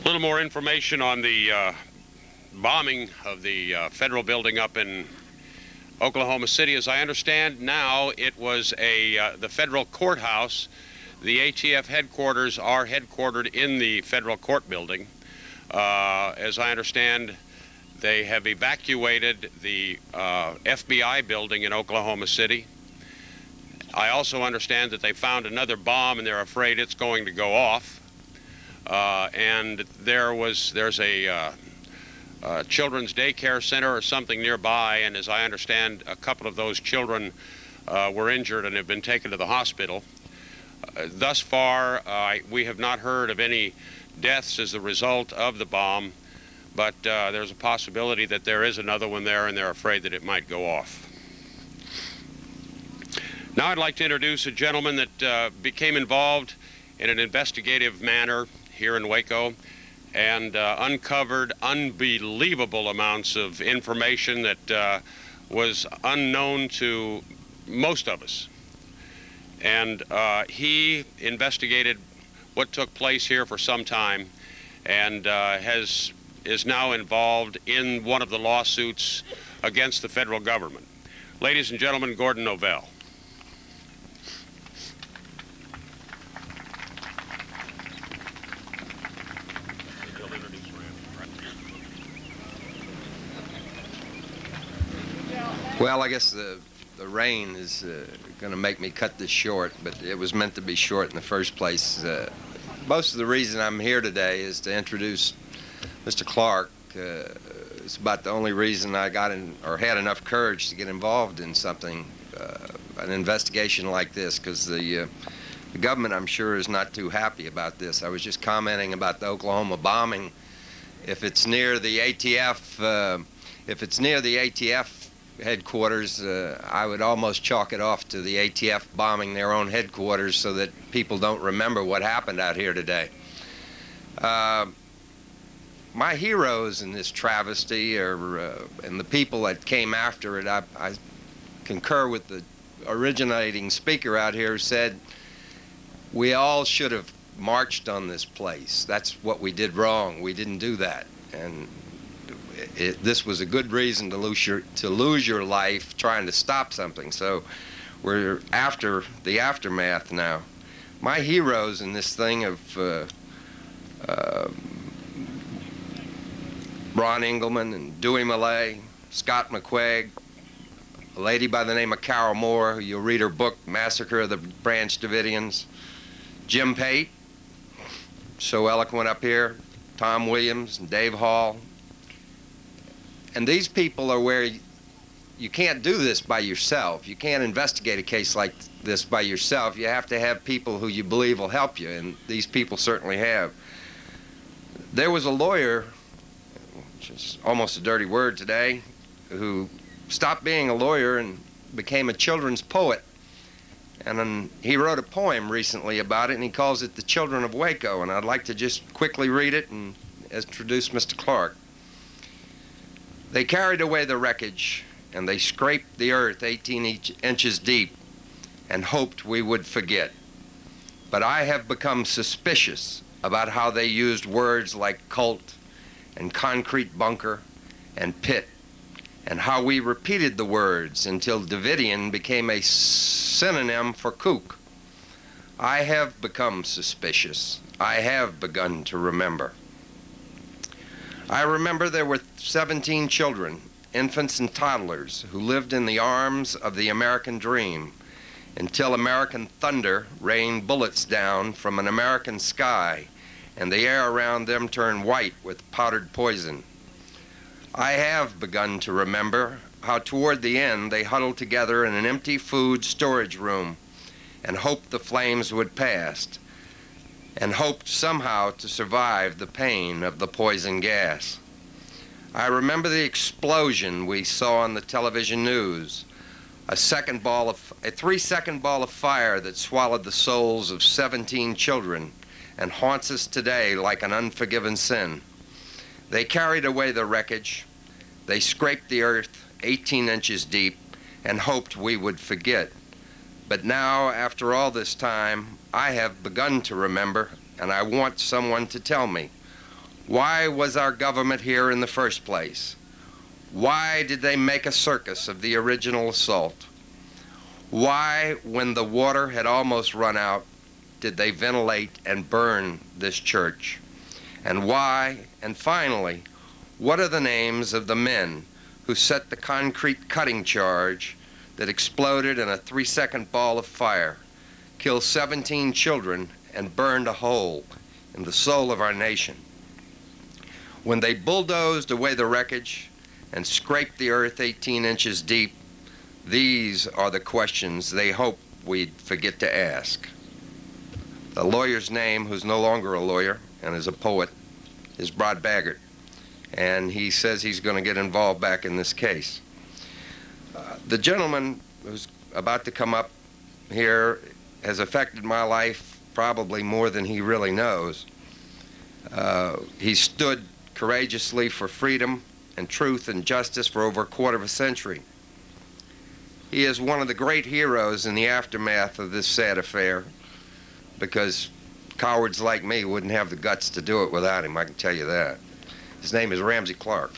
A little more information on the bombing of the federal building up in Oklahoma City. As I understand now, it was the federal courthouse. The ATF headquarters are headquartered in the federal court building. As I understand, they have evacuated the FBI building in Oklahoma City. I also understand that they found another bomb and they're afraid it's going to go off. And there's a children's daycare center or something nearby, and as I understand, a couple of those children were injured and have been taken to the hospital. Thus far, we have not heard of any deaths as a result of the bomb, but there's a possibility that there is another one there, and they're afraid that it might go off. Now I'd like to introduce a gentleman that became involved in an investigative manner here in Waco and uncovered unbelievable amounts of information that was unknown to most of us. And he investigated what took place here for some time and is now involved in one of the lawsuits against the federal government. Ladies and gentlemen, Gordon Novell. Well, I guess the rain is going to make me cut this short, but it was meant to be short in the first place. Most of the reason I'm here today is to introduce Mr. Clark. It's about the only reason I got in or had enough courage to get involved in something, an investigation like this, because the government, I'm sure, is not too happy about this. I was just commenting about the Oklahoma bombing. If it's near the ATF, headquarters, I would almost chalk it off to the ATF bombing their own headquarters so that people don't remember what happened out here today. My heroes in this travesty and the people that came after it, I concur with the originating speaker out here who said we all should have marched on this place. That's what we did wrong. We didn't do that. And this was a good reason to lose your life trying to stop something. So we're after the aftermath now. My heroes in this thing of Ron Engelman and Dewey Millay, Scott McQuaig, a lady by the name of Carol Moore, who you'll read her book, Massacre of the Branch Davidians, Jim Pate, so eloquent up here, Tom Williams and Dave Hall. And these people are where you can't do this by yourself. You can't investigate a case like this by yourself. You have to have people who you believe will help you, and these people certainly have. There was a lawyer, which is almost a dirty word today, who stopped being a lawyer and became a children's poet. And he wrote a poem recently about it, and he calls it The Children of Waco. And I'd like to just quickly read it and introduce Mr. Clark. They carried away the wreckage, and they scraped the earth 18 inches deep and hoped we would forget. But I have become suspicious about how they used words like cult and concrete bunker and pit, and how we repeated the words until Davidian became a synonym for kook. I have become suspicious. I have begun to remember. I remember there were 17 children, infants and toddlers, who lived in the arms of the American dream until American thunder rained bullets down from an American sky and the air around them turned white with powdered poison. I have begun to remember how toward the end they huddled together in an empty food storage room and hoped the flames would pass, and hoped somehow to survive the pain of the poison gas. I remember the explosion we saw on the television news, a 3-second ball of fire that swallowed the souls of 17 children and haunts us today like an unforgiven sin. They carried away the wreckage, they scraped the earth 18 inches deep and hoped we would forget. But now, after all this time, I have begun to remember, and I want someone to tell me, Why was our government here in the first place? Why did they make a circus of the original assault? Why, when the water had almost run out, did they ventilate and burn this church? And why, and finally, what are the names of the men who set the concrete cutting charge that exploded in a 3-second ball of fire, killed 17 children, and burned a hole in the soul of our nation? When they bulldozed away the wreckage and scraped the earth 18 inches deep, these are the questions they hoped we'd forget to ask. The lawyer's name, who's no longer a lawyer and is a poet, is Brod Baggart, and he says he's going to get involved back in this case. The gentleman who's about to come up here has affected my life probably more than he really knows. He stood courageously for freedom and truth and justice for over a quarter of a century. He is one of the great heroes in the aftermath of this sad affair, because cowards like me wouldn't have the guts to do it without him, I can tell you that. His name is Ramsey Clark.